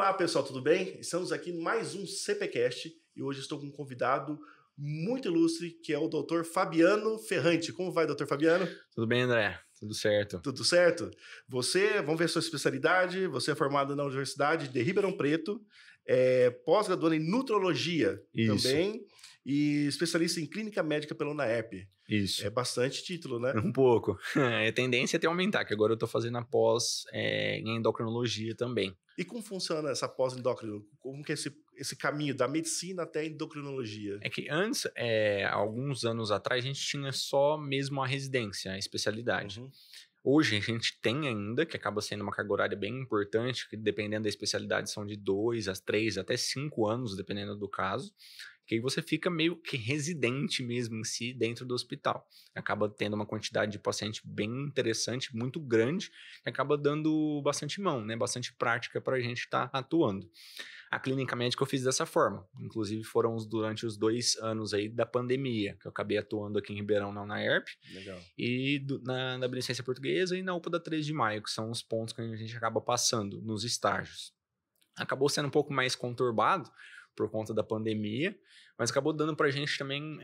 Olá pessoal, tudo bem? Estamos aqui em mais um CPCast e hoje estou com um convidado muito ilustre que é o Dr. Fabiano Ferrante. Como vai, Dr. Fabiano? Tudo bem, André? Tudo certo. Tudo certo? Vamos ver a sua especialidade. Você é formado na Universidade de Ribeirão Preto, pós-graduado em Nutrologia também e especialista em Clínica Médica pela UNAERP. Isso. É bastante título, né? Um pouco. A tendência é até aumentar, que agora eu estou fazendo a pós em endocrinologia também. E como funciona essa pós-endócrino? Como que é esse caminho da medicina até a endocrinologia? É que antes, alguns anos atrás, a gente tinha só mesmo a residência, a especialidade. Uhum. Hoje a gente tem ainda, que acaba sendo uma carga horária bem importante, que dependendo da especialidade são de 2 a 3, até 5 anos, dependendo do caso, que aí você fica meio que residente mesmo em si dentro do hospital. Acaba tendo uma quantidade de paciente bem interessante, muito grande, que acaba dando bastante mão, né? Bastante prática para a gente estar atuando. A clínica médica eu fiz dessa forma, inclusive foram durante os 2 anos aí da pandemia, que eu acabei atuando aqui em Ribeirão na UNAERP. Legal. E na Beneficência Portuguesa e na UPA da 3 de Maio, que são os pontos que a gente acaba passando nos estágios. Acabou sendo um pouco mais conturbado por conta da pandemia, mas acabou dando pra gente também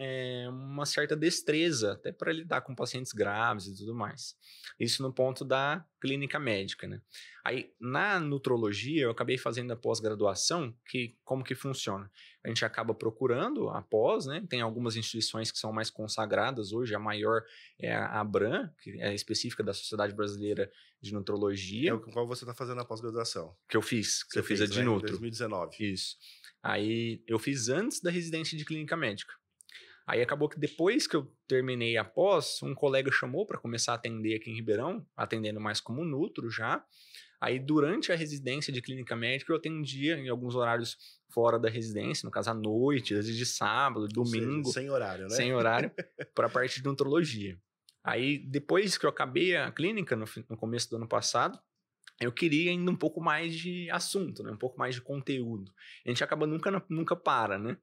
uma certa destreza, até para lidar com pacientes graves e tudo mais. Isso no ponto da clínica médica, né? Aí, na nutrologia, eu acabei fazendo a pós-graduação, que como que funciona? A gente acaba procurando a pós, né? Tem algumas instituições que são mais consagradas hoje, a maior é a ABRAM, que é específica da Sociedade Brasileira de Nutrologia. É o qual você está fazendo a pós-graduação? Que eu fiz, eu fiz a de né? Nutro. Em 2019. Isso. Aí eu fiz antes da residência de clínica médica. Aí acabou que depois que eu terminei a pós, um colega chamou para começar a atender aqui em Ribeirão, atendendo mais como Nutro já. Aí durante a residência de clínica médica eu atendia em alguns horários fora da residência, no caso à noite, às vezes de sábado, domingo. Ou seja, sem horário, né? Sem horário, para a parte de nutrologia. Aí depois que eu acabei a clínica, no começo do ano passado, eu queria ainda um pouco mais de assunto, né? Um pouco mais de conteúdo. A gente acaba nunca para, né?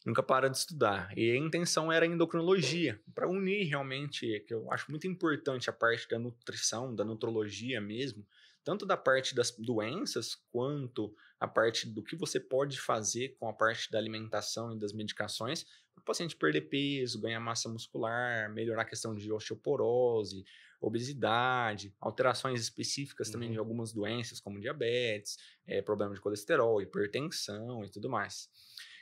Nunca para de estudar. E a intenção era a endocrinologia, para unir realmente, que eu acho muito importante a parte da nutrição, da nutrologia mesmo, tanto da parte das doenças, quanto a parte do que você pode fazer com a parte da alimentação e das medicações, para o paciente perder peso, ganhar massa muscular, melhorar a questão de osteoporose, obesidade, alterações específicas também de algumas doenças, como diabetes, problema de colesterol, hipertensão e tudo mais.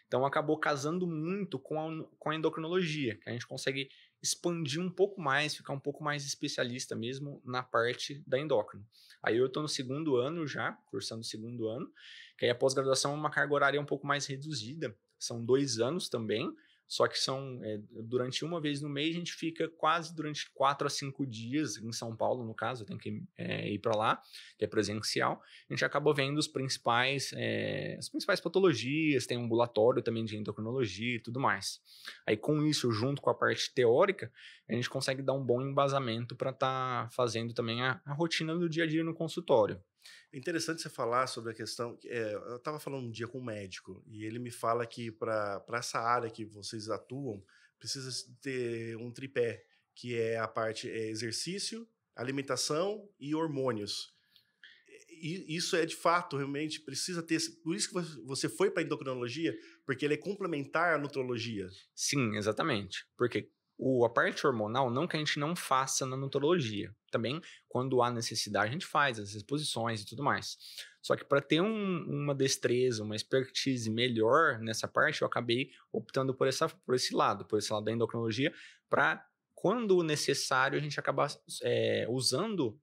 Então acabou casando muito com a endocrinologia, que a gente consegue expandir um pouco mais, ficar um pouco mais especialista mesmo na parte da endócrino. Aí eu estou no 2º ano já, cursando o 2º ano, que aí a pós-graduação é uma carga horária um pouco mais reduzida, são 2 anos também, só que são, durante uma vez no mês, a gente fica quase durante 4 a 5 dias, em São Paulo, no caso, eu tenho que ir para lá, que é presencial. A gente acaba vendo as principais patologias, tem um ambulatório também de endocrinologia e tudo mais. Aí com isso, junto com a parte teórica, a gente consegue dar um bom embasamento para estar fazendo também a rotina do dia a dia no consultório. É interessante você falar sobre a questão. Eu estava falando um dia com um médico e ele me fala que para essa área que vocês atuam, precisa ter um tripé, que é a parte exercício, alimentação e hormônios. E isso é de fato, realmente, precisa ter. Por isso que você foi para a endocrinologia, porque ele é complementar à nutrologia. Sim, exatamente. Porque a parte hormonal, não que a gente não faça na nutrologia. Também, quando há necessidade, a gente faz as exposições e tudo mais. Só que para ter uma destreza, uma expertise melhor nessa parte, eu acabei optando por esse lado da endocrinologia, para, quando necessário, a gente acabar usando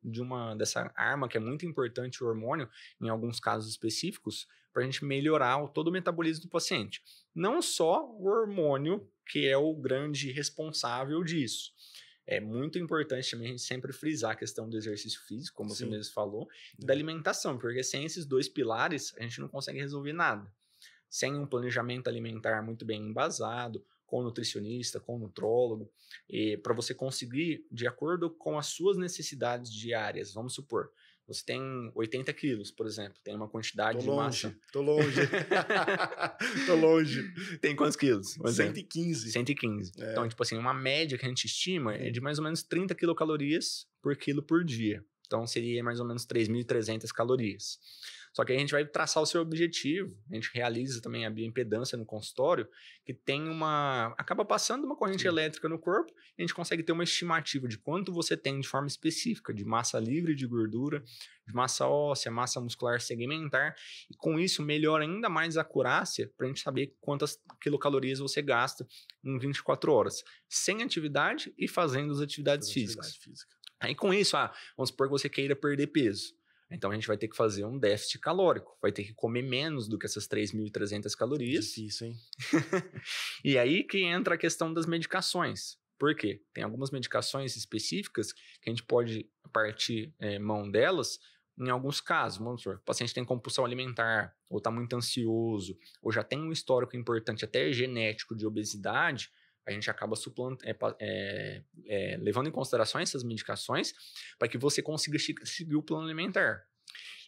dessa arma que é muito importante, o hormônio, em alguns casos específicos, para a gente melhorar todo o metabolismo do paciente. Não só o hormônio, que é o grande responsável disso. É muito importante também a gente sempre frisar a questão do exercício físico, como você mesmo falou, e da alimentação, porque sem esses 2 pilares a gente não consegue resolver nada. Sem um planejamento alimentar muito bem embasado, com nutricionista, com nutrólogo, para você conseguir, de acordo com as suas necessidades diárias, vamos supor, você tem 80 quilos, por exemplo, tem uma quantidade de massa... Tô longe. Tô longe. Tem quantos quilos? 115. 115. Então, tipo assim, uma média que a gente estima é de mais ou menos 30 quilocalorias por quilo por dia. Então, seria mais ou menos 3.300 calorias. Só que aí a gente vai traçar o seu objetivo, a gente realiza também a bioimpedância no consultório, que tem acaba passando uma corrente elétrica no corpo, e a gente consegue ter uma estimativa de quanto você tem de forma específica, de massa livre de gordura, de massa óssea, massa muscular segmentar, e com isso melhora ainda mais a acurácia para a gente saber quantas quilocalorias você gasta em 24 horas, sem atividade e fazendo as atividades físicas. Aí com isso, vamos supor que você queira perder peso. Então a gente vai ter que fazer um déficit calórico, vai ter que comer menos do que essas 3.300 calorias. Difícil, hein? E aí que entra a questão das medicações. Por quê? Tem algumas medicações específicas que a gente pode partir mão delas em alguns casos. Vamos supor, o paciente tem compulsão alimentar, ou está muito ansioso, ou já tem um histórico importante, até genético, de obesidade. A gente acaba levando em consideração essas medicações para que você consiga seguir o plano alimentar.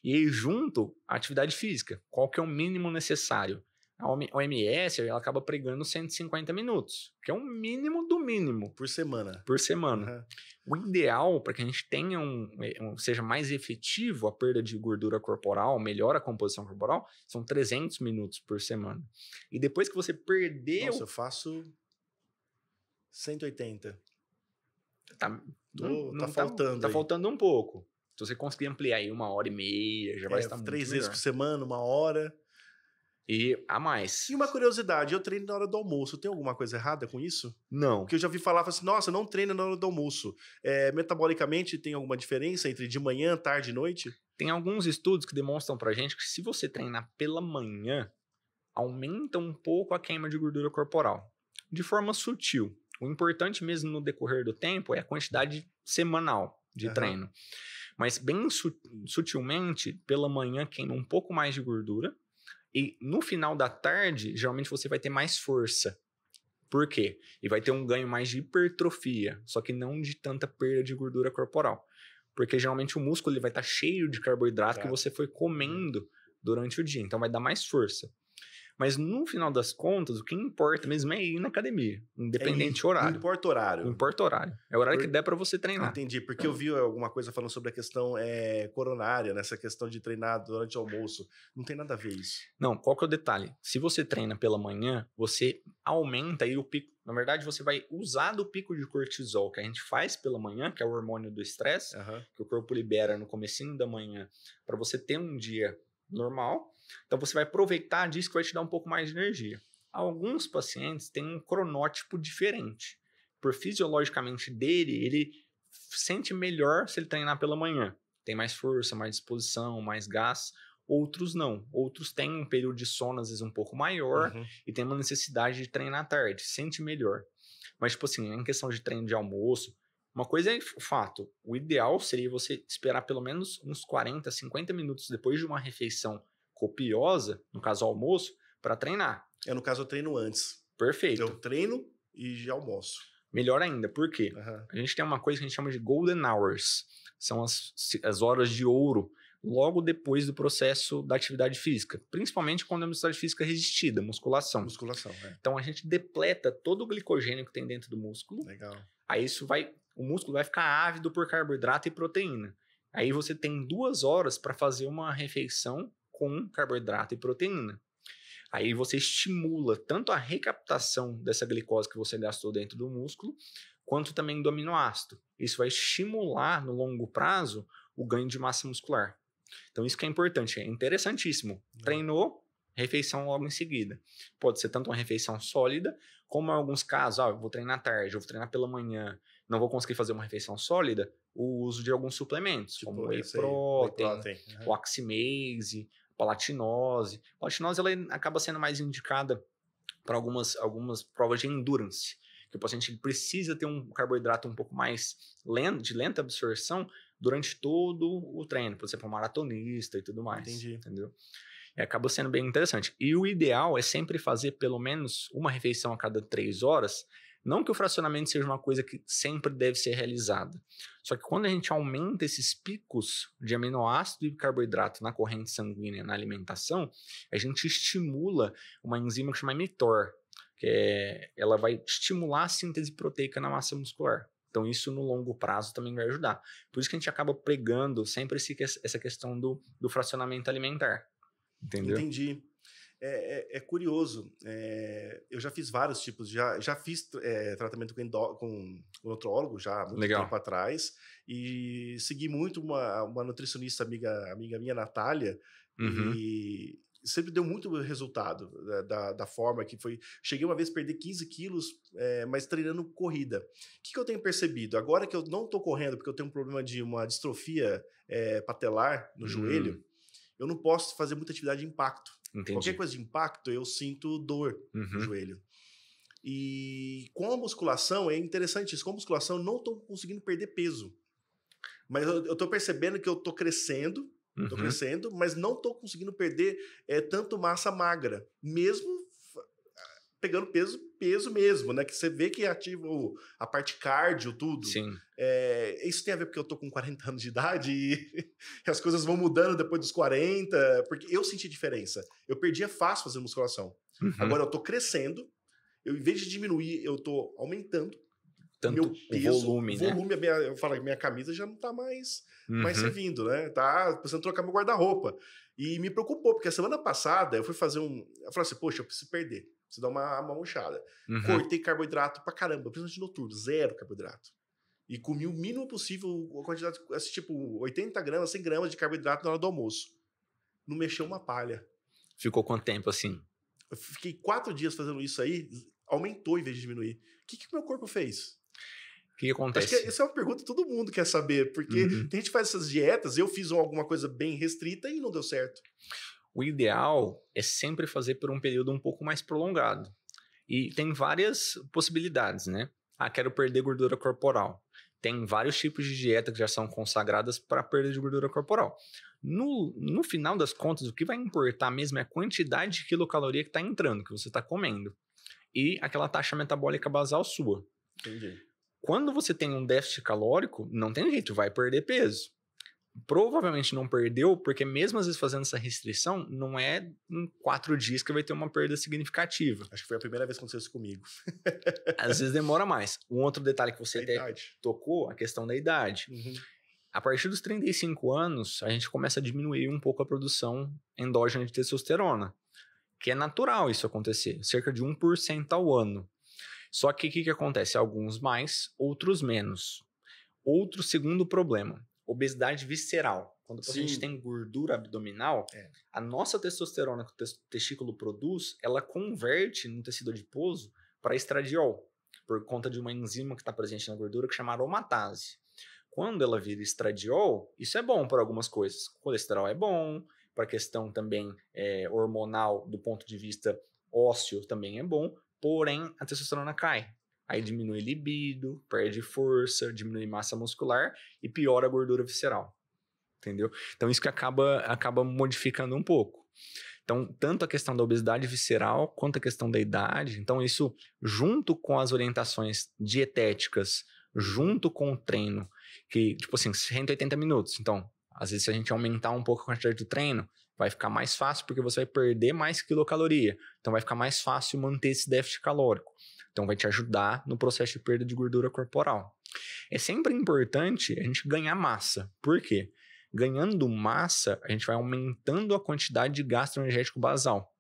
E aí, junto, a atividade física. Qual que é o mínimo necessário? A OMS ela acaba pregando 150 minutos, que é o mínimo do mínimo. Por semana. Por semana. Uhum. O ideal, para que a gente tenha seja mais efetivo a perda de gordura corporal, melhora a composição corporal, são 300 minutos por semana. E depois que você perdeu... Nossa, eu faço 180. Tá faltando. Tá faltando um pouco. Se você conseguir ampliar aí 1h30, já vai estar muito 3 melhor. vezes por semana, 1 hora. E a mais. E uma curiosidade, eu treino na hora do almoço. Tem alguma coisa errada com isso? Não. Porque eu já ouvi falar assim, nossa, não treina na hora do almoço. Metabolicamente, tem alguma diferença entre de manhã, tarde e noite? Tem alguns estudos que demonstram pra gente que se você treinar pela manhã, aumenta um pouco a queima de gordura corporal. De forma sutil. O importante mesmo no decorrer do tempo é a quantidade semanal de treino. Mas bem sutilmente, pela manhã queima um pouco mais de gordura e no final da tarde, geralmente você vai ter mais força. Por quê? E vai ter um ganho mais de hipertrofia, só que não de tanta perda de gordura corporal. Porque geralmente o músculo ele vai estar cheio de carboidrato que você foi comendo durante o dia, então vai dar mais força. Mas no final das contas, o que importa mesmo é ir na academia, independente horário. Não importa horário. Não importa horário. É o horário que der para você treinar. Entendi, porque eu vi alguma coisa falando sobre a questão coronária, nessa questão de treinar durante o almoço. Não tem nada a ver isso. Não, qual que é o detalhe? Se você treina pela manhã, você aumenta aí o pico. Na verdade, você vai usar do pico de cortisol que a gente faz pela manhã, que é o hormônio do estresse, que o corpo libera no comecinho da manhã, para você ter um dia normal. Então, você vai aproveitar disso que vai te dar um pouco mais de energia. Alguns pacientes têm um cronótipo diferente. Por fisiologicamente dele, ele sente melhor se ele treinar pela manhã. Tem mais força, mais disposição, mais gás. Outros não. Outros têm um período de sono, às vezes, um pouco maior e tem uma necessidade de treinar à tarde. Sente melhor. Mas, tipo assim, em questão de treino de almoço, uma coisa é fato. O ideal seria você esperar pelo menos uns 40, 50 minutos depois de uma refeição copiosa, no caso almoço, para treinar. No caso, eu treino antes. Perfeito. Eu treino e já almoço. Melhor ainda, por quê? A gente tem uma coisa que a gente chama de golden hours. São as horas de ouro, logo depois do processo da atividade física. Principalmente quando é uma atividade física resistida, musculação. Então a gente depleta todo o glicogênio que tem dentro do músculo. Legal. Aí o músculo vai ficar ávido por carboidrato e proteína. Aí você tem 2 horas para fazer uma refeição com carboidrato e proteína. Aí você estimula tanto a recaptação dessa glicose que você gastou dentro do músculo, quanto também do aminoácido. Isso vai estimular, no longo prazo, o ganho de massa muscular. Então isso que é importante, é interessantíssimo. Treinou, refeição logo em seguida. Pode ser tanto uma refeição sólida, como em alguns casos, eu vou treinar à tarde, eu vou treinar pela manhã, não vou conseguir fazer uma refeição sólida, o uso de alguns suplementos, tipo como whey protein, o oximase, palatinose. A palatinose ela acaba sendo mais indicada para algumas provas de endurance, que o paciente precisa ter um carboidrato um pouco mais de lenta absorção durante todo o treino, por exemplo, um maratonista e tudo mais. Entendi. Entendeu? E acaba sendo bem interessante. E o ideal é sempre fazer pelo menos uma refeição a cada 3 horas. Não que o fracionamento seja uma coisa que sempre deve ser realizada. Só que quando a gente aumenta esses picos de aminoácido e carboidrato na corrente sanguínea, na alimentação, a gente estimula uma enzima que chama mTOR, ela vai estimular a síntese proteica na massa muscular. Então, isso no longo prazo também vai ajudar. Por isso que a gente acaba pregando sempre essa questão do fracionamento alimentar. Entendeu? Entendi. É curioso. Eu já fiz vários tipos. Já fiz tratamento com nutrólogo já há muito Legal. tempo atrás. E segui muito uma nutricionista amiga minha, Natália. Uhum. E sempre deu muito resultado da forma que foi. Cheguei uma vez a perder 15 quilos, mas treinando corrida. O que eu tenho percebido? Agora que eu não estou correndo, porque eu tenho um problema de uma distrofia patelar no joelho, eu não posso fazer muita atividade de impacto. Entendi. Qualquer coisa de impacto, eu sinto dor no joelho. E com a musculação, é interessante isso. Com a musculação, eu não estou conseguindo perder peso. Mas eu estou percebendo que eu estou crescendo, mas não estou conseguindo perder tanto massa magra. Mesmo pegando peso mesmo, né? Que você vê que ativa a parte cardio, tudo. Sim. Isso tem a ver porque eu tô com 40 anos de idade e as coisas vão mudando depois dos 40, porque eu senti diferença. Eu perdia fácil fazendo musculação. Agora eu tô crescendo, em vez de diminuir, eu tô aumentando. Tanto meu peso, o volume, né? Eu falo que minha camisa já não tá mais servindo, né? Tá precisando trocar meu guarda-roupa. E me preocupou, porque a semana passada eu fui fazer eu falei assim, poxa, eu preciso perder. Preciso dar uma murchada. Cortei carboidrato pra caramba, principalmente noturno, 0 carboidrato. E comi o mínimo possível, a quantidade, assim, tipo 80 gramas, 100 gramas de carboidrato na hora do almoço. Não mexeu uma palha. Ficou quanto tempo assim? Eu fiquei 4 dias fazendo isso aí, aumentou em vez de diminuir. O que meu corpo fez? O que acontece? Acho que essa é uma pergunta que todo mundo quer saber, porque tem gente que faz essas dietas, eu fiz alguma coisa bem restrita e não deu certo. O ideal é sempre fazer por um período um pouco mais prolongado. E tem várias possibilidades, né? Quero perder gordura corporal. Tem vários tipos de dieta que já são consagradas para perda de gordura corporal. No final das contas, o que vai importar mesmo é a quantidade de quilocaloria que está entrando, que você está comendo. E aquela taxa metabólica basal sua. Entendi. Quando você tem um déficit calórico, não tem jeito, vai perder peso. Provavelmente não perdeu, porque mesmo às vezes fazendo essa restrição, não é em 4 dias que vai ter uma perda significativa. Acho que foi a primeira vez que aconteceu isso comigo. Às vezes demora mais. Um outro detalhe que você até tocou, a questão da idade. A partir dos 35 anos, a gente começa a diminuir um pouco a produção endógena de testosterona, que é natural isso acontecer, cerca de 1% ao ano. Só que o que acontece? Alguns mais, outros menos. Outro segundo problema, obesidade visceral. Quando a gente tem gordura abdominal, a nossa testosterona que o testículo produz, ela converte no tecido adiposo para estradiol, por conta de uma enzima que está presente na gordura que chama aromatase. Quando ela vira estradiol, isso é bom para algumas coisas. O colesterol é bom, para a questão também hormonal, do ponto de vista ósseo também é bom, porém a testosterona cai. Aí diminui libido, perde força, diminui massa muscular e piora a gordura visceral. Entendeu? Então isso que acaba modificando um pouco. Então, tanto a questão da obesidade visceral quanto a questão da idade. Então, isso junto com as orientações dietéticas, junto com o treino, que, tipo assim, 180 minutos. Então, às vezes, se a gente aumentar um pouco a quantidade do treino, vai ficar mais fácil porque você vai perder mais quilocaloria. Então, vai ficar mais fácil manter esse déficit calórico. Então, vai te ajudar no processo de perda de gordura corporal. É sempre importante a gente ganhar massa. Por quê? Ganhando massa, a gente vai aumentando a quantidade de gasto energético basal.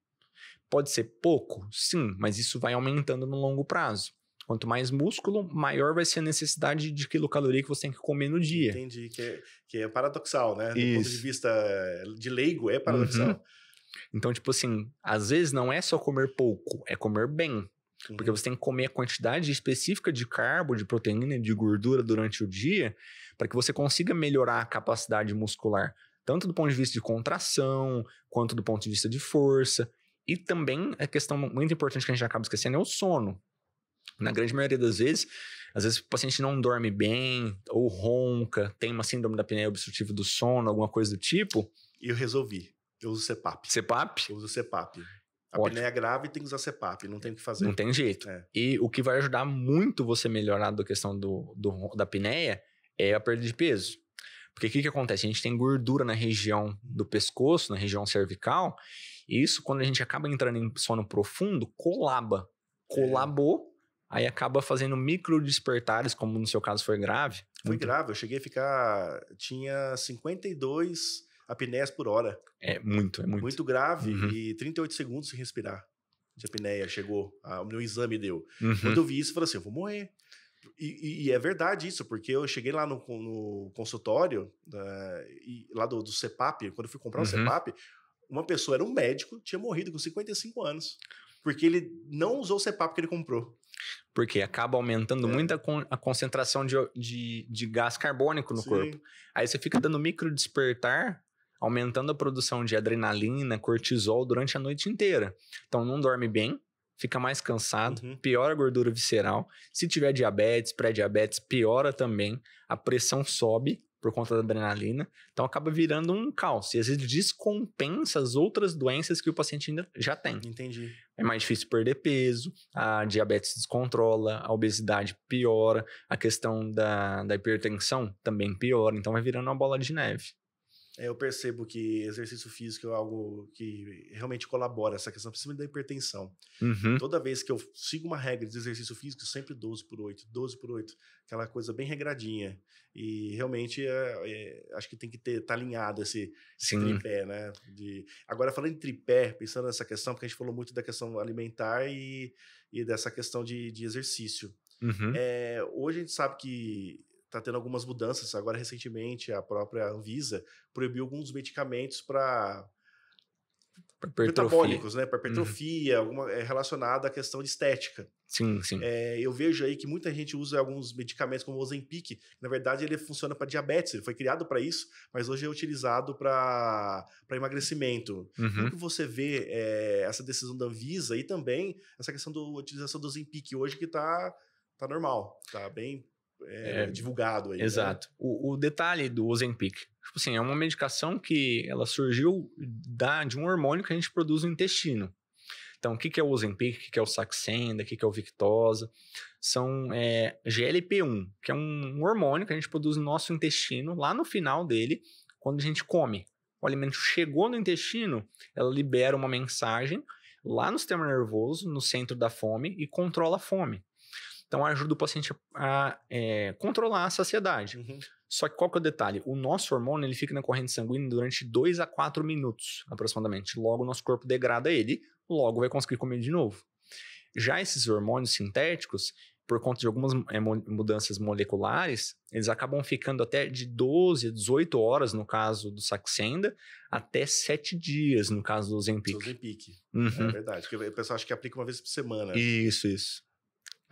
Pode ser pouco? Sim, mas isso vai aumentando no longo prazo. Quanto mais músculo, maior vai ser a necessidade de quilocaloria que você tem que comer no dia. Entendi, que é paradoxal, né? Do ponto de vista de leigo, é paradoxal. Então, tipo assim, às vezes não é só comer pouco, é comer bem. Porque você tem que comer a quantidade específica de carbo, de proteína e de gordura durante o dia para que você consiga melhorar a capacidade muscular, tanto do ponto de vista de contração, quanto do ponto de vista de força. E também a questão muito importante que a gente acaba esquecendo é o sono. Na grande maioria das vezes, às vezes o paciente não dorme bem, ou ronca, tem uma síndrome da apneia obstrutiva do sono, alguma coisa do tipo. E eu resolvi. Eu uso CPAP. CPAP? Eu uso CPAP. A apneia grave tem que usar CPAP, não tem o que fazer. Não tem jeito. E o que vai ajudar muito você melhorar da questão da apneia é a perda de peso. Porque o que acontece? A gente tem gordura na região do pescoço, na região cervical, e isso, quando a gente acaba entrando em sono profundo, colabou, aí acaba fazendo micro despertares, como no seu caso foi grave. Foi grave, eu cheguei a ficar... Tinha 52 apneias por hora. É muito. Muito grave Uhum. e 38 segundos sem respirar. De apneia chegou, o meu exame deu. Uhum. Quando eu vi isso, eu falei assim, eu vou morrer. E é verdade isso, porque eu cheguei lá no consultório, lá do CEPAP, quando eu fui comprar o CEPAP, uma pessoa, era um médico, tinha morrido com 55 anos. Porque ele não usou o CEPAP que ele comprou. Porque acaba aumentando muito a concentração de gás carbônico no corpo. Aí você fica dando micro despertar, aumentando a produção de adrenalina, cortisol durante a noite inteira. Então não dorme bem, fica mais cansado, piora a gordura visceral. Se tiver diabetes, pré-diabetes, piora também. A pressão sobe por conta da adrenalina. Então acaba virando um caos. E às vezes descompensa as outras doenças que o paciente ainda já tem. Entendi. É mais difícil perder peso, a diabetes descontrola, a obesidade piora, a questão da hipertensão também piora. Então vai virando uma bola de neve. Eu percebo que exercício físico é algo que realmente colabora essa questão, principalmente da hipertensão. Toda vez que eu sigo uma regra de exercício físico, sempre 12 por 8, aquela coisa bem regradinha. E realmente acho que tem que estar alinhado esse tripé, né? Agora, falando em tripé, pensando nessa questão, porque a gente falou muito da questão alimentar e dessa questão de exercício. Hoje a gente sabe que está tendo algumas mudanças. Agora, recentemente, a própria Anvisa proibiu alguns medicamentos para metabólicos, né? Para hipertrofia, relacionada à questão de estética. Sim. Eu vejo aí que muita gente usa alguns medicamentos como o Ozempic. Na verdade, ele funciona para diabetes. Ele foi criado para isso, mas hoje é utilizado para emagrecimento. Como que você vê essa decisão da Anvisa e também essa questão da utilização do Ozempic hoje, que tá normal, tá bem divulgado aí. Exato. Né? O detalhe do Ozempic, tipo assim, é uma medicação que ela surgiu de um hormônio que a gente produz no intestino. Então, o que é o Ozempic, o que é o Saxenda, o que é o Victoza? São GLP-1, que é um hormônio que a gente produz no nosso intestino, lá no final dele, quando a gente come. O alimento chegou no intestino, ela libera uma mensagem lá no sistema nervoso, no centro da fome, e controla a fome. Então, ajuda o paciente a controlar a saciedade. Só que qual que é o detalhe? O nosso hormônio ele fica na corrente sanguínea durante 2 a 4 minutos, aproximadamente. Logo, o nosso corpo degrada ele, logo vai conseguir comer de novo. Já esses hormônios sintéticos, por conta de algumas mudanças moleculares, eles acabam ficando até de 12 a 18 horas, no caso do Saxenda, até 7 dias, no caso do Ozempic. É verdade, porque o pessoal acha que aplica uma vez por semana. Isso.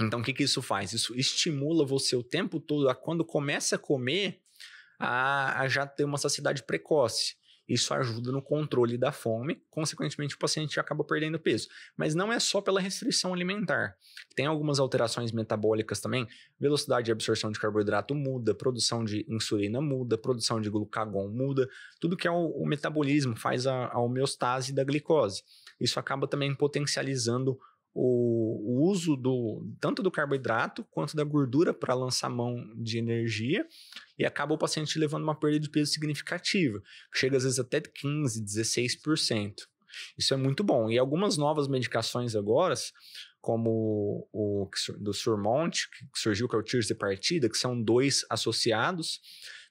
Então, o que isso faz? Isso estimula você o tempo todo, quando começa a comer, a já ter uma saciedade precoce. Isso ajuda no controle da fome, consequentemente o paciente acaba perdendo peso. Mas não é só pela restrição alimentar. Tem algumas alterações metabólicas também, velocidade de absorção de carboidrato muda, produção de insulina muda, produção de glucagon muda, tudo que é o metabolismo faz a homeostase da glicose. Isso acaba também potencializando o uso tanto do carboidrato quanto da gordura para lançar mão de energia e acaba o paciente levando uma perda de peso significativa, que chega às vezes até 15%, 16%. Isso é muito bom. E algumas novas medicações agora, como o do Surmont, que surgiu, que é o Tirzepatide, que são 2 associados,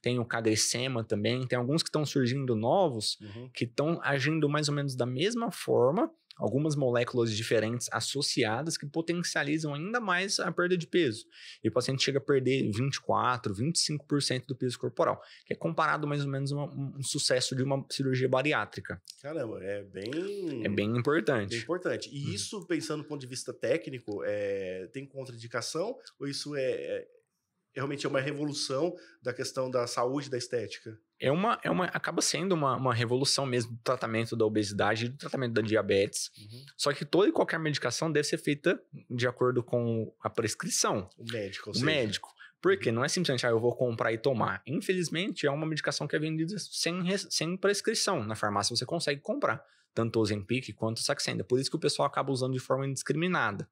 tem o Cagrisema também, tem alguns que estão surgindo novos, que estão agindo mais ou menos da mesma forma, algumas moléculas diferentes associadas que potencializam ainda mais a perda de peso. E o paciente chega a perder 24%, 25% do peso corporal, que é comparado mais ou menos a um sucesso de uma cirurgia bariátrica. Caramba, é bem importante. Bem importante. E isso, pensando do ponto de vista técnico, tem contraindicação ou isso realmente é uma revolução da questão da saúde e da estética? Acaba sendo uma revolução mesmo do tratamento da obesidade e do tratamento da diabetes. Só que toda e qualquer medicação deve ser feita de acordo com a prescrição. O médico. Médico. Porque não é simplesmente, eu vou comprar e tomar. Infelizmente, é uma medicação que é vendida sem prescrição. Na farmácia você consegue comprar, tanto o Ozempic quanto o Saxenda. Por isso que o pessoal acaba usando de forma indiscriminada.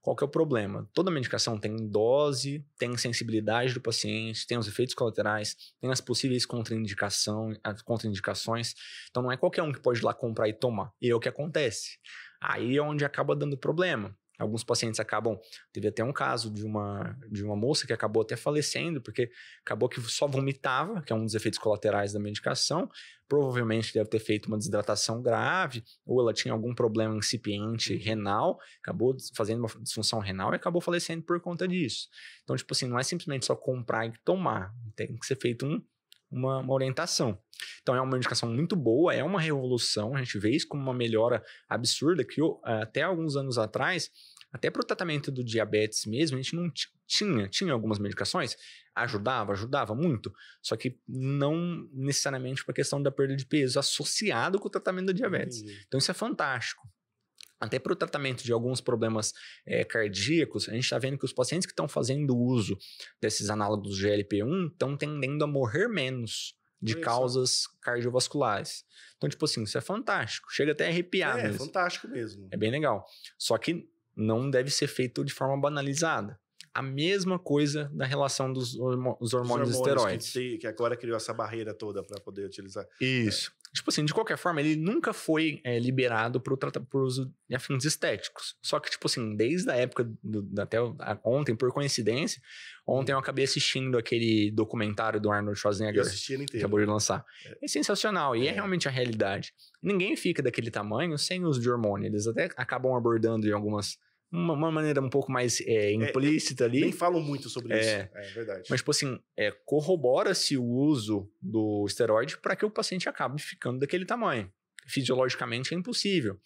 Qual que é o problema? Toda medicação tem dose, tem sensibilidade do paciente, tem os efeitos colaterais, tem as possíveis contraindicações. Então não é qualquer um que pode ir lá comprar e tomar. E é o que acontece. Aí é onde acaba dando problema. Alguns pacientes acabam... Teve até um caso de uma moça que acabou até falecendo, porque acabou que só vomitava, que é um dos efeitos colaterais da medicação. Provavelmente deve ter feito uma desidratação grave, ou ela tinha algum problema incipiente renal, acabou fazendo uma disfunção renal e acabou falecendo por conta disso. Então, tipo assim, não é simplesmente só comprar e tomar. Tem que ser feito uma orientação. Então, é uma medicação muito boa, é uma revolução. A gente vê isso como uma melhora absurda, que até alguns anos atrás, até para o tratamento do diabetes mesmo, a gente não tinha algumas medicações, ajudava muito, só que não necessariamente para a questão da perda de peso associado com o tratamento do diabetes. Então, isso é fantástico. Até para o tratamento de alguns problemas cardíacos, a gente está vendo que os pacientes que estão fazendo uso desses análogos GLP-1 estão tendendo a morrer menos de causas cardiovasculares. Então, tipo assim, isso é fantástico. Chega até a arrepiar mesmo. É fantástico mesmo. É bem legal. Só que não deve ser feito de forma banalizada. A mesma coisa da relação dos hormônios esteroides. Que agora criou essa barreira toda para poder utilizar. Isso. Tipo assim, de qualquer forma, ele nunca foi liberado por uso de fins estéticos. Só que, tipo assim, desde a época, até ontem, por coincidência, ontem eu acabei assistindo aquele documentário do Arnold Schwarzenegger. Eu assisti ele inteiro. Que acabou de lançar. É sensacional, e é realmente a realidade. Ninguém fica daquele tamanho sem uso de hormônio. Eles até acabam abordando em uma maneira um pouco mais implícita ali. Nem falam muito sobre isso. É verdade. Mas, tipo assim, corrobora-se o uso do esteroide para que o paciente acabe ficando daquele tamanho. Fisiologicamente é impossível.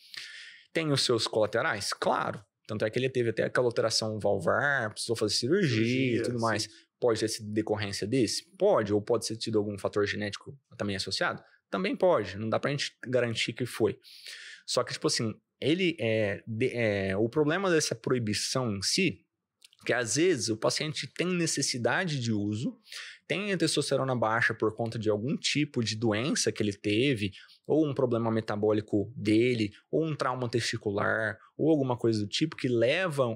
Tem os seus colaterais? Claro. Tanto é que ele teve até aquela alteração valvar, precisou fazer cirurgia e tudo mais. Sim. Pode ter sido decorrência desse? Pode. Ou pode ter tido algum fator genético também associado? Também pode. Não dá pra gente garantir que foi. Só que, tipo assim, o problema dessa proibição em si, que às vezes o paciente tem necessidade de uso, tem a testosterona baixa por conta de algum tipo de doença que ele teve, ou um problema metabólico dele, ou um trauma testicular, ou alguma coisa do tipo que leva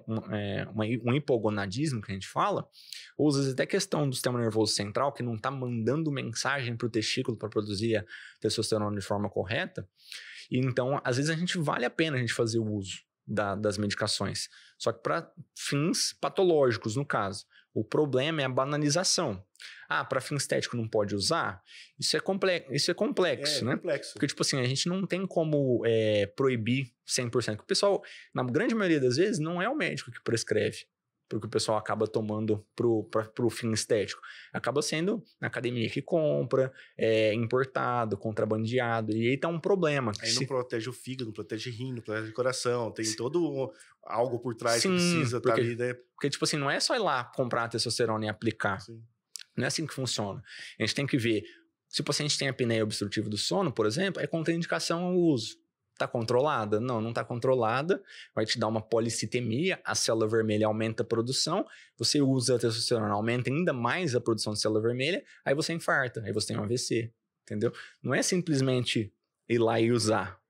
um hipogonadismo, que a gente fala, ou às vezes até questão do sistema nervoso central, que não está mandando mensagem para o testículo para produzir a testosterona de forma correta. E então, às vezes, vale a pena a gente fazer o uso das medicações. Só que para fins patológicos, no caso. O problema é a banalização. Para fim estético não pode usar? Isso é complexo, né? Complexo. Porque, tipo assim, a gente não tem como proibir 100%. Porque o pessoal, na grande maioria das vezes, não é o médico que prescreve. Porque o pessoal acaba tomando pro fim estético. Acaba sendo a academia que compra, importado, contrabandeado, e aí tá um problema. Aí não protege o fígado, não protege o rim, não protege o coração, tem todo algo por trás que precisa estar ali, né? Porque, tipo assim, não é só ir lá comprar a testosterona e aplicar. Sim. Não é assim que funciona. A gente tem que ver, se o paciente tem apneia obstrutiva do sono, por exemplo, é contraindicação ao uso. Está controlada? Não está controlada. Vai te dar uma policitemia, a célula vermelha aumenta a produção, você usa a testosterona, aumenta ainda mais a produção de célula vermelha, aí você infarta, aí você tem um AVC, entendeu? Não é simplesmente ir lá e usar.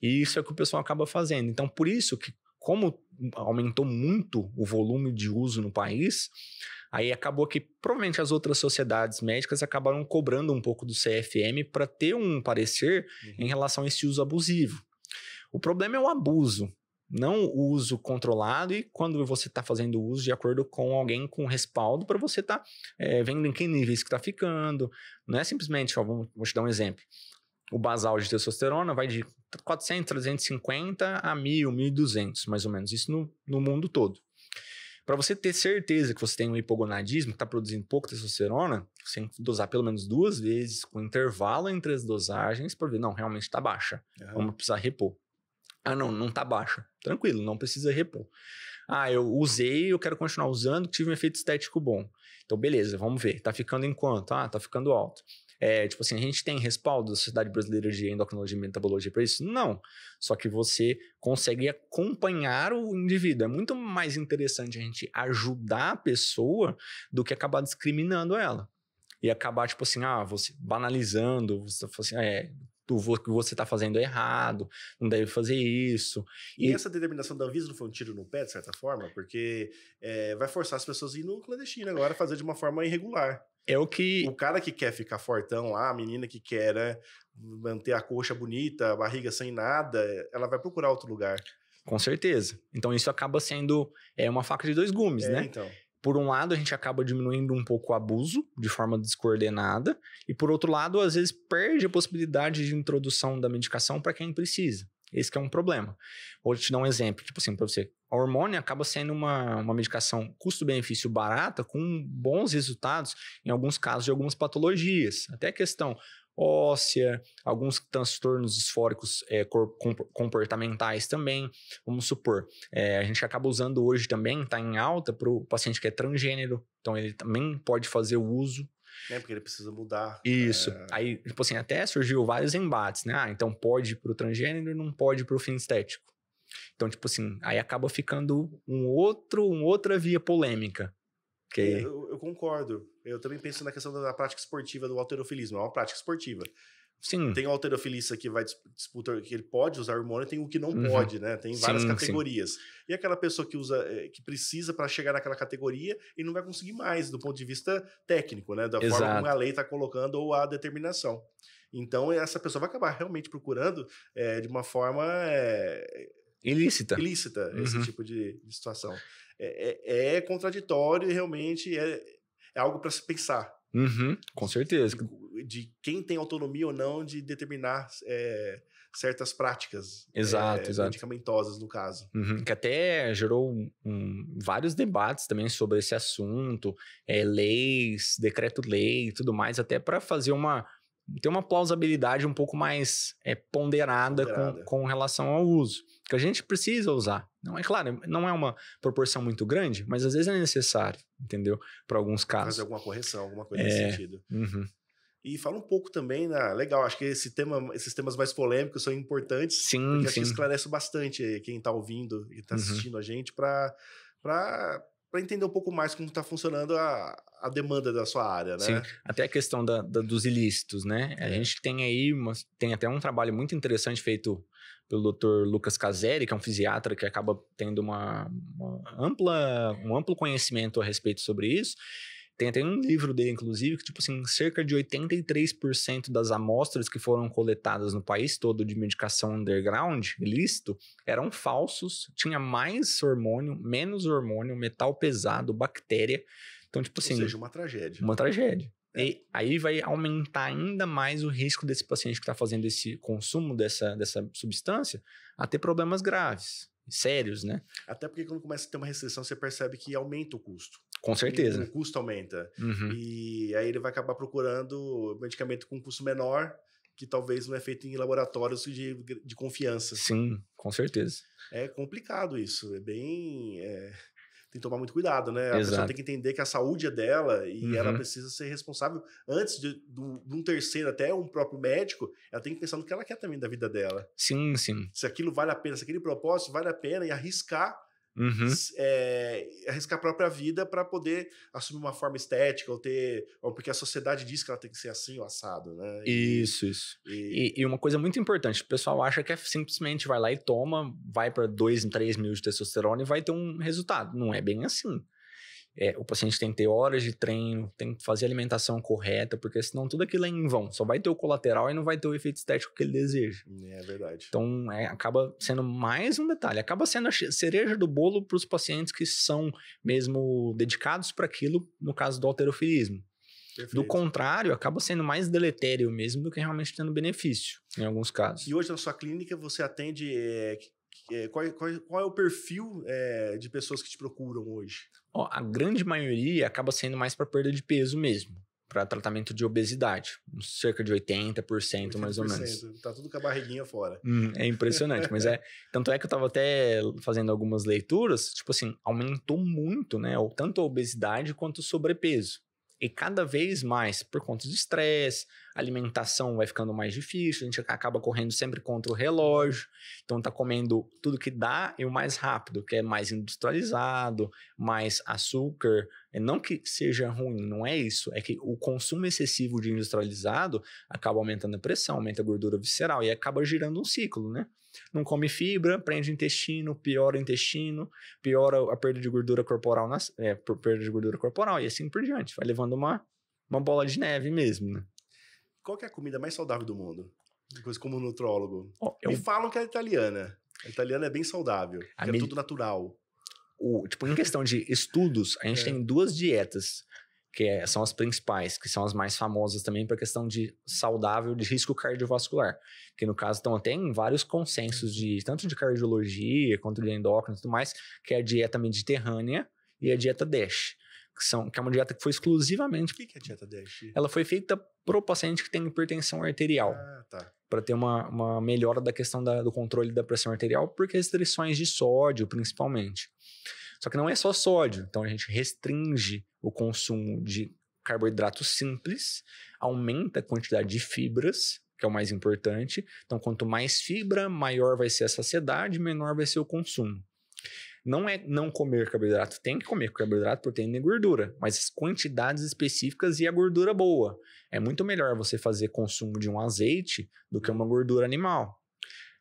E isso é o que o pessoal acaba fazendo. Então, por isso que, como aumentou muito o volume de uso no país, aí acabou que provavelmente as outras sociedades médicas acabaram cobrando um pouco do CFM para ter um parecer em relação a esse uso abusivo. O problema é o abuso, não o uso controlado e quando você está fazendo uso de acordo com alguém com respaldo para você estar vendo em que níveis que está ficando. Não é simplesmente, vou te dar um exemplo. O basal de testosterona vai de 400, 350 a 1.000, 1.200, mais ou menos. Isso no mundo todo. Para você ter certeza que você tem um hipogonadismo, que está produzindo pouco testosterona, você tem que dosar pelo menos 2 vezes, com intervalo entre as dosagens, para ver, não, realmente está baixa. Vamos precisar repor. Não está baixa. Tranquilo, não precisa repor. Eu usei, eu quero continuar usando, tive um efeito estético bom. Então, beleza, vamos ver. Tá ficando em quanto? Tá ficando alto. Tipo assim, a gente tem respaldo da Sociedade Brasileira de Endocrinologia e Metabologia para isso? Não. Só que você consegue acompanhar o indivíduo. É muito mais interessante a gente ajudar a pessoa do que acabar discriminando ela. E acabar, tipo assim, você banalizando, você assim, o que você está fazendo é errado, não deve fazer isso. E essa determinação da Anvisa não foi um tiro no pé, de certa forma? Porque vai forçar as pessoas a ir no clandestino agora, fazer de uma forma irregular. O cara que quer ficar fortão lá, a menina que quer manter a coxa bonita, a barriga sem nada, ela vai procurar outro lugar. Com certeza. Então, isso acaba sendo uma faca de dois gumes, né? Então. Por um lado, a gente acaba diminuindo um pouco o abuso de forma descoordenada, e por outro lado, às vezes perde a possibilidade de introdução da medicação para quem precisa. Esse que é um problema. Vou te dar um exemplo, tipo assim, para você. A hormônio acaba sendo uma medicação custo-benefício barata, com bons resultados, em alguns casos de algumas patologias. Até a questão óssea, alguns transtornos disfóricos comportamentais também. Vamos supor, a gente acaba usando hoje também, está em alta para o paciente que é transgênero, então ele também pode fazer o uso. Porque ele precisa mudar. Isso. Aí, tipo assim, até surgiu vários embates, né? Então pode para o transgênero, não pode para o fim estético. Então, tipo assim, aí acaba ficando outra via polêmica. Okay. Eu concordo. Eu também penso na questão da prática esportiva do halterofilismo. É uma prática esportiva. Sim. Tem o halterofilista que vai disputar, que ele pode usar hormônio, tem o que não pode, né? Tem várias categorias. Sim. E aquela pessoa que usa, que precisa para chegar naquela categoria e não vai conseguir mais, do ponto de vista técnico, né? Da forma como a lei está colocando ou a determinação. Então, essa pessoa vai acabar realmente procurando de uma forma ilícita esse tipo de situação. É contraditório e realmente é algo para se pensar. Com certeza. De quem tem autonomia ou não de determinar certas práticas exato. medicamentosas, no caso. Que até gerou vários debates também sobre esse assunto, leis, decreto-lei e tudo mais, até para fazer ter uma plausibilidade um pouco mais ponderada. Com relação ao uso. Que a gente precisa usar. Não é claro, não é uma proporção muito grande, mas às vezes é necessário, entendeu? Para alguns casos. Fazer alguma correção, alguma coisa nesse sentido. E fala um pouco também, legal, acho que esses temas mais polêmicos são importantes. Porque acho que esclarece bastante quem está ouvindo e está assistindo a gente para entender um pouco mais como está funcionando a demanda da sua área, né? Sim, até a questão dos ilícitos, né? A gente tem aí, tem até um trabalho muito interessante feito pelo Dr. Lucas Caseri, que é um fisiatra que acaba tendo um amplo conhecimento a respeito sobre isso. Tem até um livro dele, inclusive, que, tipo assim, cerca de 83% das amostras que foram coletadas no país todo de medicação underground, ilícito, eram falsos, tinha mais hormônio, menos hormônio, metal pesado, bactéria. Então, tipo assim... Ou seja, uma tragédia. Uma tragédia. E aí vai aumentar ainda mais o risco desse paciente que está fazendo esse consumo dessa substância a ter problemas graves, sérios, né? Até porque quando começa a ter uma restrição, você percebe que aumenta o custo. Com certeza. O custo aumenta. E aí ele vai acabar procurando medicamento com custo menor, que talvez não é feito em laboratórios de confiança. Sim, com certeza. É complicado isso. É bem... tem que tomar muito cuidado, né? A Exato. pessoa tem que entender que a saúde é dela e ela precisa ser responsável. Antes de um terceiro, até um próprio médico, ela tem que pensar no que ela quer também da vida dela. Sim. Se aquilo vale a pena, se aquele propósito vale a pena e arriscar arriscar a própria vida para poder assumir uma forma estética ou porque a sociedade diz que ela tem que ser assim ou assado, né? Isso. E uma coisa muito importante, o pessoal acha que simplesmente vai lá e toma, vai para 2, 3 mil de testosterona e vai ter um resultado. Não é bem assim. O paciente tem que ter horas de treino, tem que fazer a alimentação correta, porque senão tudo aquilo é em vão. Só vai ter o colateral e não vai ter o efeito estético que ele deseja. É verdade. Então, acaba sendo mais um detalhe. Acaba sendo a cereja do bolo para os pacientes que são mesmo dedicados para aquilo, no caso do halterofilismo. Perfeito. Do contrário, acaba sendo mais deletério mesmo do que realmente tendo benefício, em alguns casos. E hoje na sua clínica você atende... Qual é o perfil de pessoas que te procuram hoje? A grande maioria acaba sendo mais para perda de peso mesmo, para tratamento de obesidade, cerca de 80% mais ou menos. Tá tudo com a barriguinha fora. É impressionante, mas tanto é que eu tava até fazendo algumas leituras, tipo assim, aumentou muito, né, tanto a obesidade quanto o sobrepeso. E cada vez mais, por conta de estresse, a alimentação vai ficando mais difícil, a gente acaba correndo sempre contra o relógio, então tá comendo tudo que dá e o mais rápido, que é mais industrializado, mais açúcar. Não que seja ruim, não é isso, é que o consumo excessivo de industrializado acaba aumentando a pressão, aumenta a gordura visceral e acaba girando um ciclo, né? Não come fibra, prende o intestino, piora a perda de gordura corporal, perda de gordura corporal e assim por diante. Vai levando uma bola de neve mesmo, né? Qual que é a comida mais saudável do mundo? Coisa como nutrólogo. Me falam que é italiana. A italiana é bem saudável, é tudo natural. Tipo, em questão de estudos, a gente tem 2 dietas, que são as principais, que são as mais famosas também para questão de saudável, de risco cardiovascular. Que no caso estão até em vários consensos, tanto de cardiologia quanto de endócrino e tudo mais, que é a dieta mediterrânea e a dieta DASH. Que é uma dieta que foi exclusivamente... O que é a dieta DASH? Ela foi feita pro paciente que tem hipertensão arterial. Ah, tá. Para ter uma melhora da questão do controle da pressão arterial, por restrições de sódio, principalmente. Só que não é só sódio. Então, a gente restringe o consumo de carboidrato simples, aumenta a quantidade de fibras, que é o mais importante. Então, quanto mais fibra, maior vai ser a saciedade, menor vai ser o consumo. Não é não comer carboidrato, tem que comer carboidrato, proteína e gordura, mas as quantidades específicas e a gordura boa. É muito melhor você fazer consumo de um azeite do que uma gordura animal.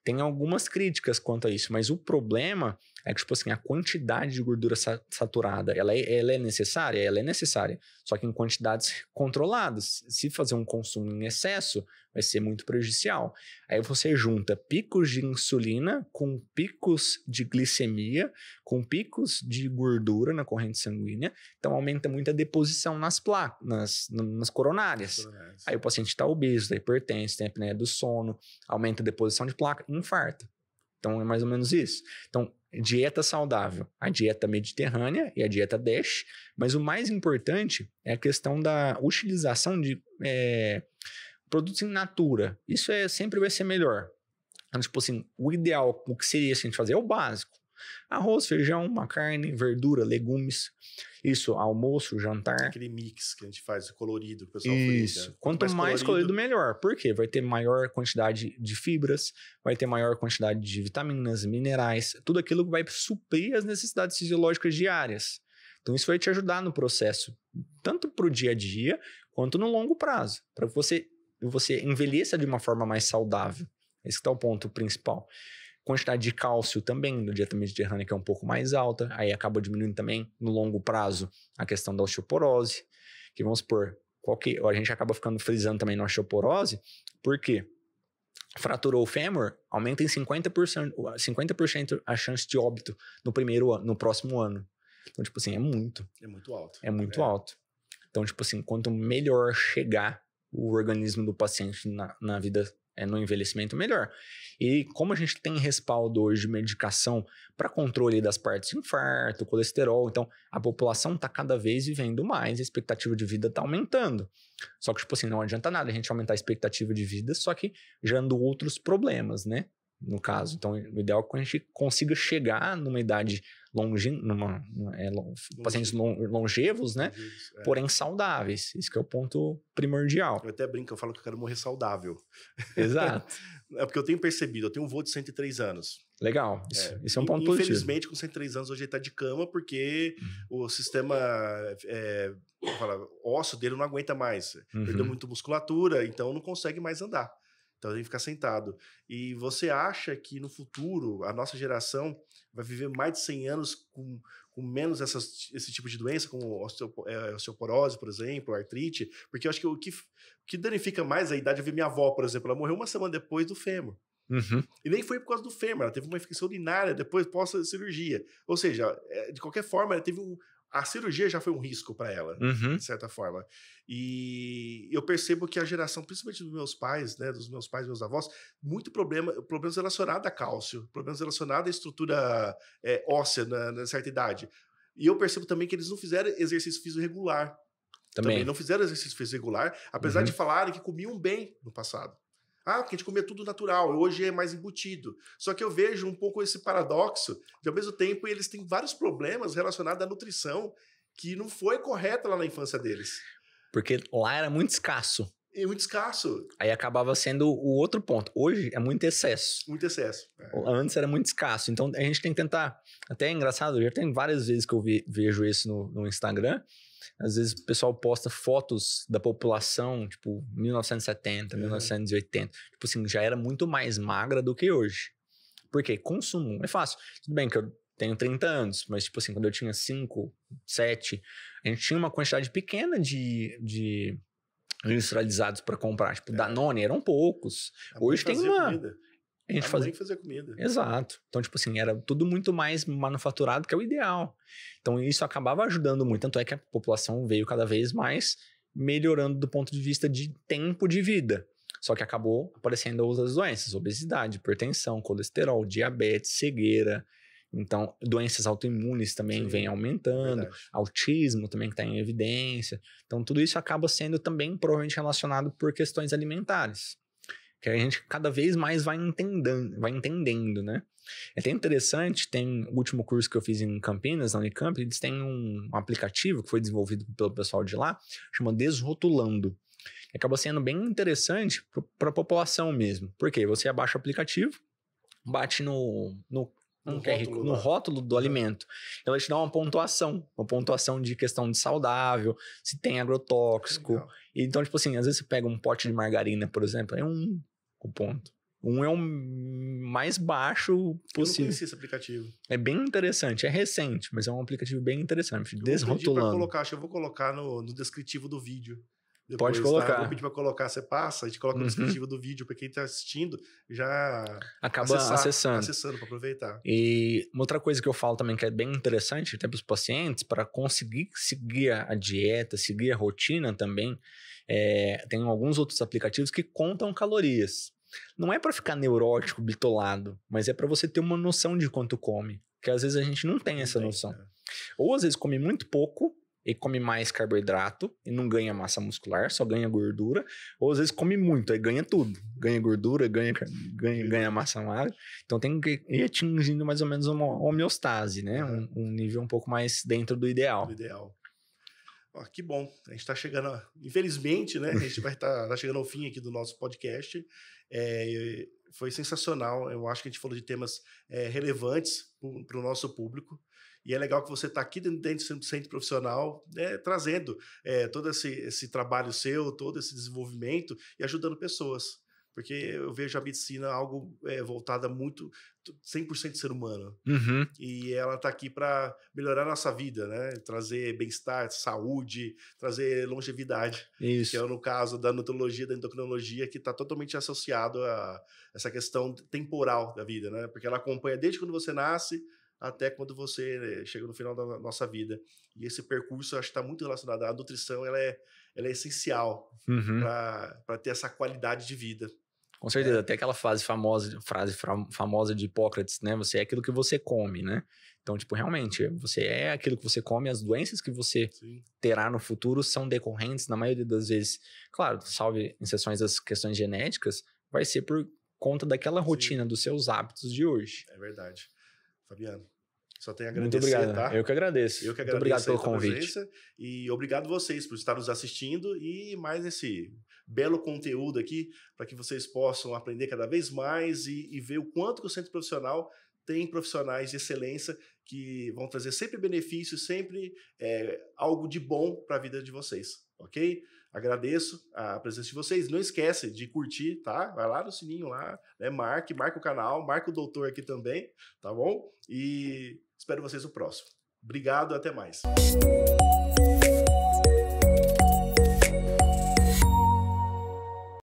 Tem algumas críticas quanto a isso, mas o problema é que, tipo assim, a quantidade de gordura saturada, ela é necessária? Ela é necessária, só que em quantidades controladas. Se fazer um consumo em excesso, vai ser muito prejudicial. Aí você junta picos de insulina com picos de glicemia, com picos de gordura na corrente sanguínea, então aumenta muito a deposição nas placas, nas coronárias. Aí o paciente está obeso, está hipertenso, tem apneia do sono, aumenta a deposição de placa, infarta. Então é mais ou menos isso. Então, dieta saudável, a dieta mediterrânea e a dieta DASH, mas o mais importante é a questão da utilização de produtos in natura. Isso sempre vai ser melhor. Então, tipo assim, o ideal, o que seria assim, a gente fazer é o básico. Arroz, feijão, uma carne, verdura, legumes. Isso, almoço, jantar. Aquele mix que a gente faz, colorido, que o pessoal Isso. frita. Quanto mais colorido, melhor. Por quê? Vai ter maior quantidade de fibras, vai ter maior quantidade de vitaminas, minerais, tudo aquilo que vai suprir as necessidades fisiológicas diárias. Então, isso vai te ajudar no processo, tanto para o dia a dia, quanto no longo prazo, para que você envelheça de uma forma mais saudável. Esse que é o ponto principal. Quantidade de cálcio também na dieta mediterrânea, que é um pouco mais alta, aí acaba diminuindo também no longo prazo a questão da osteoporose, que vamos supor, a gente acaba ficando frisando também na osteoporose, porque fraturou o fêmur, aumenta em 50% a chance de óbito no próximo ano. Então, tipo assim, é muito. É muito alto. É muito alto. Então, tipo assim, quanto melhor chegar o organismo do paciente na vida, no envelhecimento, melhor. E como a gente tem respaldo hoje de medicação para controle das partes de infarto, colesterol, então a população está cada vez vivendo mais, a expectativa de vida está aumentando. Só que, tipo assim, não adianta nada a gente aumentar a expectativa de vida, só que gerando outros problemas, né? No caso. Então, o ideal é que a gente consiga chegar numa idade pacientes longevos, né? Porém saudáveis. Isso que é o ponto primordial. Eu até brinco, eu falo que eu quero morrer saudável. Exato. É porque eu tenho percebido, eu tenho um vô de 103 anos. Legal, isso é um ponto positivo. Infelizmente, com 103 anos, hoje ele tá de cama porque o sistema ósseo dele não aguenta mais. Perdeu muito musculatura, então não consegue mais andar. Então ele fica sentado. E você acha que no futuro a nossa geração vai viver mais de 100 anos com menos esse tipo de doença, como osteoporose, por exemplo, artrite? Porque eu acho que o que danifica mais a idade é ver minha avó, por exemplo. Ela morreu uma semana depois do fêmur. E nem foi por causa do fêmur, ela teve uma infecção urinária depois pós-cirurgia. Ou seja, de qualquer forma, ela teve a cirurgia já foi um risco para ela, de certa forma. E eu percebo que a geração, principalmente dos meus pais, né, meus avós, muito problemas relacionados a cálcio, problemas relacionados à estrutura óssea na certa idade. E eu percebo também que eles não fizeram exercício físico regular. Também não fizeram exercício físico regular, apesar de falarem que comiam bem no passado. Porque a gente comia tudo natural, hoje é mais embutido. Só que eu vejo um pouco esse paradoxo, de ao mesmo tempo eles têm vários problemas relacionados à nutrição que não foi correta lá na infância deles. Porque lá era muito escasso. É muito escasso. Aí acabava sendo o outro ponto. Hoje é muito excesso. Muito excesso. Antes era muito escasso. Então a gente tem que tentar... Até é engraçado, já tem várias vezes que eu vejo isso no Instagram. Às vezes o pessoal posta fotos da população, tipo, 1970, 1980. Tipo assim, já era muito mais magra do que hoje. Por quê? Consumo. É fácil. Tudo bem que eu tenho 30 anos, mas tipo assim, quando eu tinha 5, 7, a gente tinha uma quantidade pequena de industrializados para comprar. Tipo, Danone eram poucos. Hoje tem uma... A gente mãe que fazia comida. Exato. Então, tipo assim, era tudo muito mais manufaturado, que é o ideal. Então, isso acabava ajudando muito. Tanto é que a população veio cada vez mais melhorando do ponto de vista de tempo de vida. Só que acabou aparecendo outras doenças, obesidade, hipertensão, colesterol, diabetes, cegueira. Então, doenças autoimunes também vêm aumentando, autismo também que está em evidência. Então, tudo isso acaba sendo também provavelmente relacionado por questões alimentares, que a gente cada vez mais vai entendendo, né? É até interessante, tem o último curso que eu fiz em Campinas, na Unicamp, eles têm um aplicativo que foi desenvolvido pelo pessoal de lá, chama Desrotulando. Que acaba sendo bem interessante para a população mesmo. Por quê? Você abaixa o aplicativo, bate no rótulo do alimento. Ela te dá uma pontuação de questão de saudável, se tem agrotóxico. Legal. Então, tipo assim, às vezes você pega um pote de margarina, por exemplo, é o ponto. É o mais baixo possível. Eu não conhecia esse aplicativo. É bem interessante, é recente, mas é um aplicativo bem interessante. Desrotulando. Acho que eu vou colocar no descritivo do vídeo. Depois, pode colocar. Tá? Vou pedir pra colocar, você passa, a gente coloca no descritivo do vídeo, pra quem tá assistindo, já acaba acessando pra aproveitar. E uma outra coisa que eu falo também que é bem interessante, até pros pacientes, para conseguir seguir a dieta, seguir a rotina também, tem alguns outros aplicativos que contam calorias. Não é para ficar neurótico, bitolado, mas é para você ter uma noção de quanto come, que às vezes a gente não tem essa noção. Ou às vezes come muito pouco, e come mais carboidrato e não ganha massa muscular, só ganha gordura. Ou às vezes come muito, aí ganha tudo. Ganha gordura, ganha massa magra. Então tem que ir atingindo mais ou menos uma homeostase, né? Um nível um pouco mais dentro do ideal. Ó, que bom. A gente está chegando... Infelizmente, né? A gente vai estar chegando ao fim aqui do nosso podcast. Foi sensacional. Eu acho que a gente falou de temas relevantes para o nosso público. E é legal que você está aqui dentro do centro profissional, né, trazendo todo esse trabalho seu, todo esse desenvolvimento e ajudando pessoas. Porque eu vejo a medicina algo voltada muito 100% ser humano. E ela está aqui para melhorar a nossa vida, né? Trazer bem-estar, saúde, trazer longevidade. Isso. Que é no caso da nutrologia, da endocrinologia, que está totalmente associado a essa questão temporal da vida, né? Porque ela acompanha desde quando você nasce até quando você chega no final da nossa vida. E esse percurso, eu acho que está muito relacionado à nutrição, ela é essencial para ter essa qualidade de vida. Com certeza, até aquela frase famosa de Hipócrates, né? Você é aquilo que você come, né? Então, tipo, realmente, você é aquilo que você come, as doenças que você terá no futuro são decorrentes, na maioria das vezes, claro, salve exceções das questões genéticas, vai ser por conta daquela rotina dos seus hábitos de hoje. É verdade. Fabiano, só tenho a agradecer, muito obrigado, tá? Eu que agradeço. Muito obrigado pelo convite. E obrigado vocês por estar nos assistindo e mais esse belo conteúdo aqui para que vocês possam aprender cada vez mais e ver o quanto que o Centro Profissional tem profissionais de excelência que vão trazer sempre benefícios, sempre algo de bom para a vida de vocês, ok? Agradeço a presença de vocês. Não esquece de curtir, tá? Vai lá no sininho lá, né? Marca o canal, marca o doutor aqui também, tá bom? E espero vocês no próximo. Obrigado, até mais.